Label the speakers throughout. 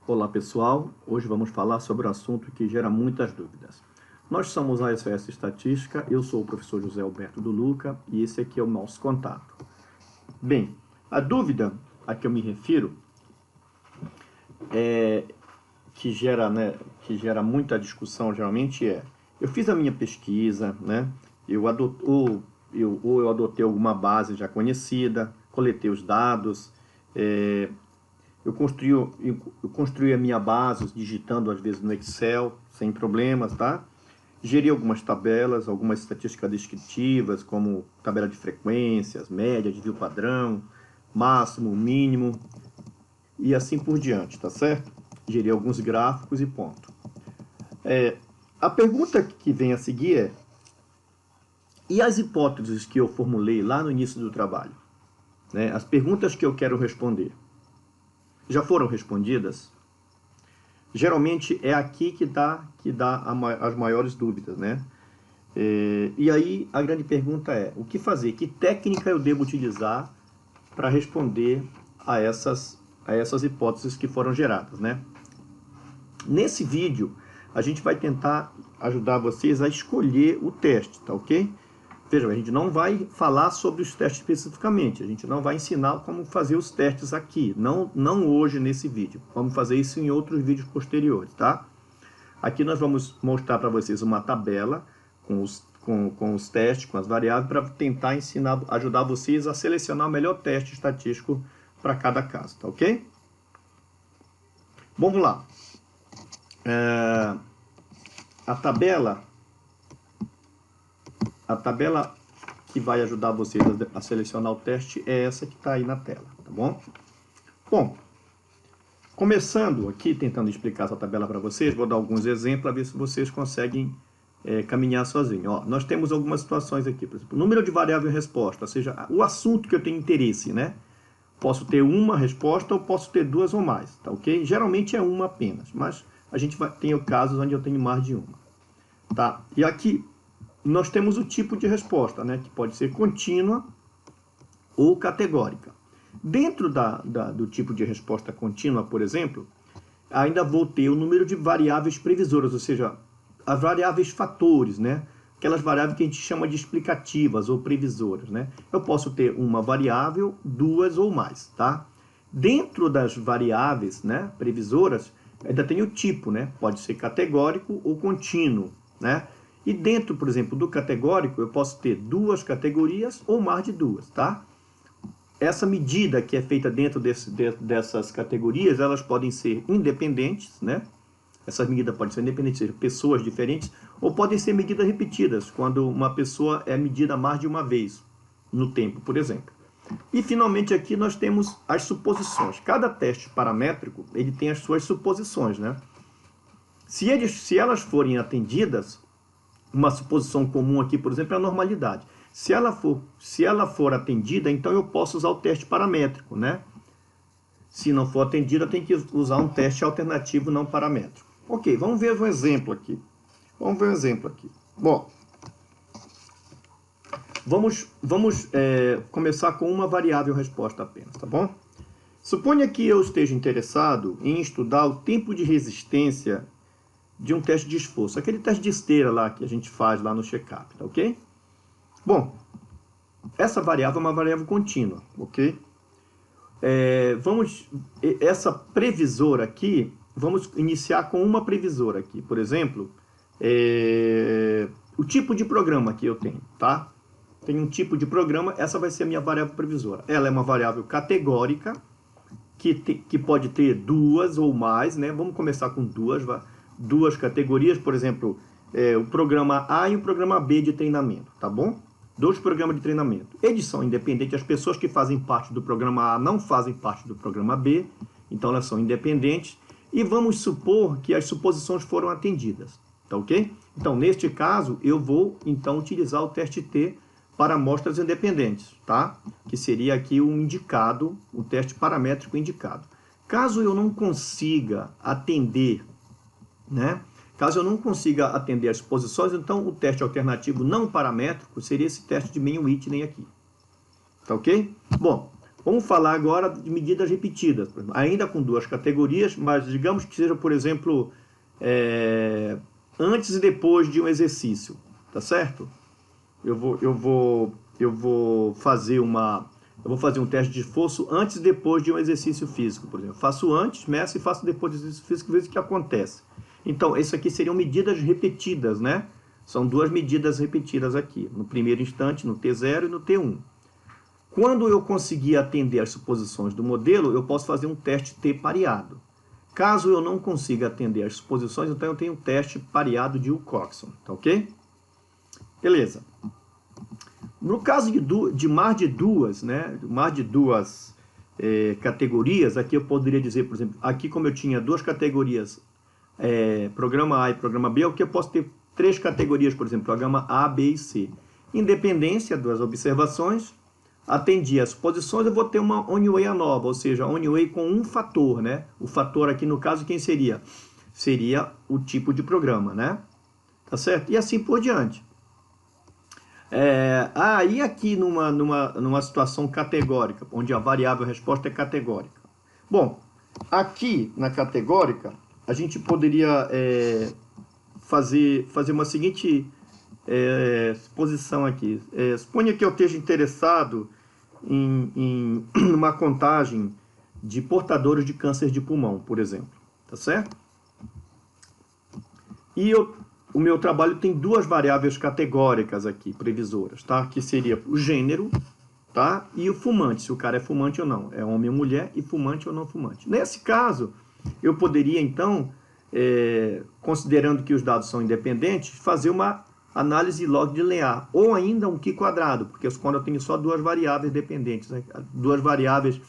Speaker 1: Olá pessoal, hoje vamos falar sobre um assunto que gera muitas dúvidas. Nós somos a SOS Estatística, eu sou o professor José Alberto do Luca e esse aqui é o nosso contato. Bem, a dúvida a que eu me refiro que gera muita discussão geralmente eu fiz a minha pesquisa, eu adotei alguma base já conhecida, coletei os dados, eu construí a minha base digitando às vezes no Excel, sem problemas, tá? Geri algumas tabelas, algumas estatísticas descritivas, como tabela de frequências, média, desvio padrão, máximo, mínimo, e assim por diante, tá certo? Geri alguns gráficos e ponto. A pergunta que vem a seguir e as hipóteses que eu formulei lá no início do trabalho? As perguntas que eu quero responder já foram respondidas? Geralmente é aqui que dá as maiores dúvidas, e aí a grande pergunta é, o que fazer? Que técnica eu devo utilizar para responder a essas hipóteses que foram geradas, Nesse vídeo, a gente vai tentar ajudar vocês a escolher o teste, tá ok? Veja, a gente não vai falar sobre os testes especificamente, a gente não vai ensinar como fazer os testes aqui, não hoje nesse vídeo. Vamos fazer isso em outros vídeos posteriores, tá? Aqui nós vamos mostrar para vocês uma tabela com os testes, com as variáveis, para tentar ajudar vocês a selecionar o melhor teste estatístico para cada caso, tá ok? Vamos lá. A tabela que vai ajudar vocês a selecionar o teste é essa que está aí na tela, tá bom? Bom, começando aqui, tentando explicar essa tabela para vocês, vou dar alguns exemplos para ver se vocês conseguem caminhar sozinhos. Ó, nós temos algumas situações aqui, por exemplo, número de variável em resposta, ou seja, o assunto que eu tenho interesse, Posso ter uma resposta ou posso ter duas ou mais, tá ok? Geralmente é uma apenas, mas a gente tem casos onde eu tenho mais de uma, tá? E aqui nós temos o tipo de resposta, que pode ser contínua ou categórica. Dentro do tipo de resposta contínua, por exemplo, ainda vou ter o número de variáveis previsoras, ou seja, as variáveis fatores, Aquelas variáveis que a gente chama de explicativas ou previsoras, Eu posso ter uma variável, duas ou mais, tá? Dentro das variáveis, previsoras, ainda tem o tipo, Pode ser categórico ou contínuo, E dentro, por exemplo, do categórico, eu posso ter duas categorias ou mais de duas, tá? Essa medida que é feita dentro dessas categorias, elas podem ser independentes, Essas medidas podem ser independentes, seja pessoas diferentes, ou podem ser medidas repetidas, quando uma pessoa é medida mais de uma vez no tempo, por exemplo. E, finalmente, aqui nós temos as suposições. Cada teste paramétrico, ele tem as suas suposições, Se elas forem atendidas, uma suposição comum aqui, por exemplo, é a normalidade. Se ela for atendida, então eu posso usar o teste paramétrico, Se não for atendida, tem que usar um teste alternativo não paramétrico. Ok, vamos ver um exemplo aqui. Bom, vamos começar com uma variável resposta apenas, tá bom? Suponha que eu esteja interessado em estudar o tempo de resistência de um teste de esforço, aquele teste de esteira lá que a gente faz lá no check-up, tá ok? Bom, essa variável é uma variável contínua, ok? Essa previsora aqui, vamos iniciar com uma previsora aqui. Por exemplo, o tipo de programa que eu tenho, tá? Tem um tipo de programa, essa vai ser a minha variável previsora. Ela é uma variável categórica, que pode ter duas ou mais, Vamos começar com duas categorias, por exemplo, o programa A e o programa B de treinamento, tá bom? Dois programas de treinamento. Eles são independentes, as pessoas que fazem parte do programa A não fazem parte do programa B, então elas são independentes. E vamos supor que as suposições foram atendidas, tá ok? Então, neste caso, eu vou então utilizar o teste T para amostras independentes, tá? Que seria aqui um indicado, um teste paramétrico indicado. Caso eu não consiga atender, Caso eu não consiga atender as suposições, então o teste alternativo não paramétrico seria esse teste de Mann-Whitney aqui. Tá ok? Bom, Vamos falar agora de medidas repetidas, ainda com duas categorias, mas digamos que seja, por exemplo, antes e depois de um exercício, tá certo? Eu vou fazer um teste de esforço antes e depois de um exercício físico, por exemplo. Faço antes, meço e faço depois do exercício físico, vejo o que acontece. Então, isso aqui seriam medidas repetidas, né? São duas medidas repetidas aqui, no primeiro instante, no T0 e no T1. Quando eu conseguir atender às suposições do modelo, eu posso fazer um teste T pareado. Caso eu não consiga atender às suposições, então eu tenho um teste pareado de Wilcoxon, tá ok? Beleza. No caso de mais de duas, né, categorias, aqui eu poderia dizer, por exemplo, aqui como eu tinha duas categorias, programa A e programa B, aqui eu posso ter três categorias, por exemplo, programa A, B e C. Independência das observações, atendi as suposições, eu vou ter uma Oneway nova, ou seja, Oneway com um fator, né? O fator aqui, no caso, quem seria? Seria o tipo de programa, né? Tá certo? E assim por diante. E aqui numa situação categórica, onde a variável resposta é categórica. Bom, aqui na categórica, a gente poderia fazer uma seguinte suposição aqui. Suponha que eu esteja interessado em uma contagem de portadores de câncer de pulmão, por exemplo. Tá certo? E o meu trabalho tem duas variáveis categóricas aqui, previsoras, tá? Que seria o gênero, tá? E o fumante, se o cara é fumante ou não. É homem ou mulher e fumante ou não fumante. Nesse caso, eu poderia, então, considerando que os dados são independentes, fazer uma análise log linear, ou ainda um Q-quadrado, porque quando eu tenho só duas variáveis dependentes, né? Duas variáveis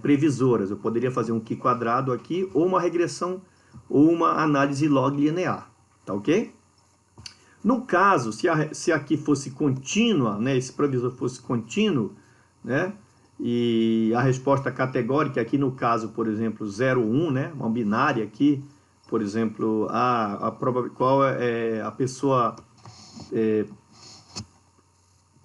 Speaker 1: previsoras, eu poderia fazer um Q-quadrado aqui, ou uma regressão, ou uma análise log linear, tá ok? No caso, se aqui fosse contínua, né, esse previsor fosse contínuo, né, e a resposta categórica aqui no caso, por exemplo, 0, 1, né, uma binária aqui, por exemplo, qual a pessoa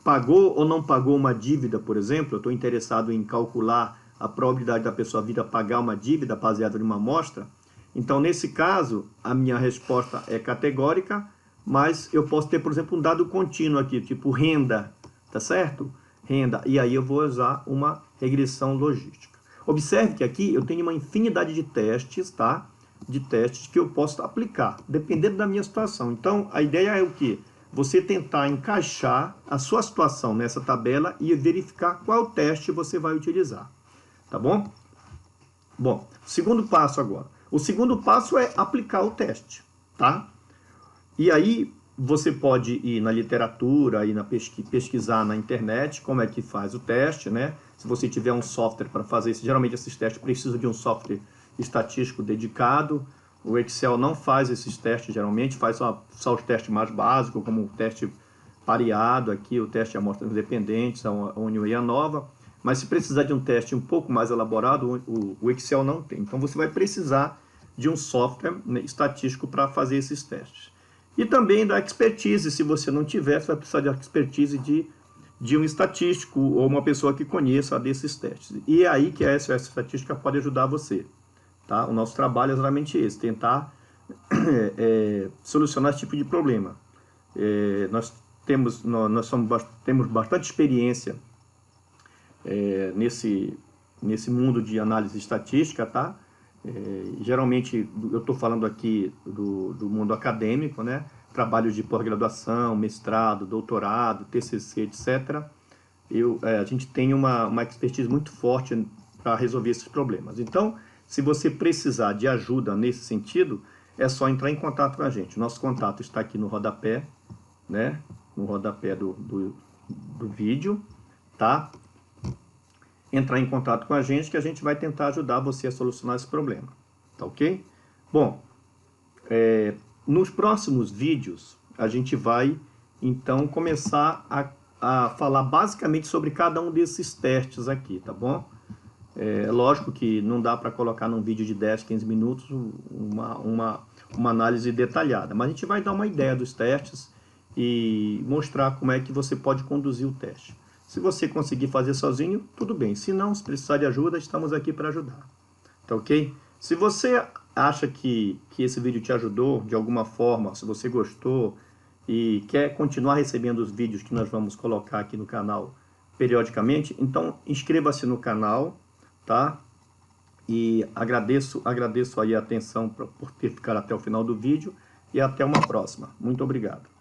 Speaker 1: pagou ou não pagou uma dívida, por exemplo, eu estou interessado em calcular a probabilidade da pessoa vir a pagar uma dívida baseada em uma amostra. Então, nesse caso, a minha resposta é categórica, mas eu posso ter, por exemplo, um dado contínuo aqui, tipo renda, tá certo? Renda, e aí eu vou usar uma regressão logística. Observe que aqui eu tenho uma infinidade de testes, tá? De testes que eu posso aplicar, dependendo da minha situação. Então, a ideia é o quê? Você tentar encaixar a sua situação nessa tabela e verificar qual teste você vai utilizar, tá bom? Bom, segundo passo agora. O segundo passo é aplicar o teste, tá? E aí você pode ir na literatura, pesquisar na internet como é que faz o teste, né? Se você tiver um software para fazer isso, geralmente esses testes precisam de um software estatístico dedicado. O Excel não faz esses testes, geralmente faz só os testes mais básicos, como o teste pareado aqui, o teste de amostras independentes, a Oneway nova. Mas se precisar de um teste um pouco mais elaborado, o Excel não tem. Então você vai precisar de um software, né, estatístico para fazer esses testes. E também da expertise, se você não tiver, você vai precisar de expertise de um estatístico ou uma pessoa que conheça desses testes. E é aí que a SOS Estatística pode ajudar você. Tá? O nosso trabalho é exatamente esse, tentar solucionar esse tipo de problema. Nós temos bastante experiência nesse mundo de análise estatística, tá? Geralmente, eu estou falando aqui do mundo acadêmico, né? Trabalhos de pós-graduação, mestrado, doutorado, TCC, etc. A gente tem uma expertise muito forte para resolver esses problemas. Então, se você precisar de ajuda nesse sentido, é só entrar em contato com a gente. Nosso contato está aqui no rodapé, né? No rodapé do vídeo, tá? Entrar em contato com a gente que a gente vai tentar ajudar você a solucionar esse problema, tá ok? Bom, nos próximos vídeos a gente vai então começar a falar basicamente sobre cada um desses testes aqui, tá bom? Lógico que não dá para colocar num vídeo de 10, 15 minutos uma análise detalhada, mas a gente vai dar uma ideia dos testes e mostrar como é que você pode conduzir o teste. Se você conseguir fazer sozinho, tudo bem. Se não, se precisar de ajuda, estamos aqui para ajudar. Tá ok? Se você acha que esse vídeo te ajudou de alguma forma, se você gostou e quer continuar recebendo os vídeos que nós vamos colocar aqui no canal periodicamente, então inscreva-se no canal, tá? E agradeço aí a atenção por ter ficado até o final do vídeo e até uma próxima. Muito obrigado.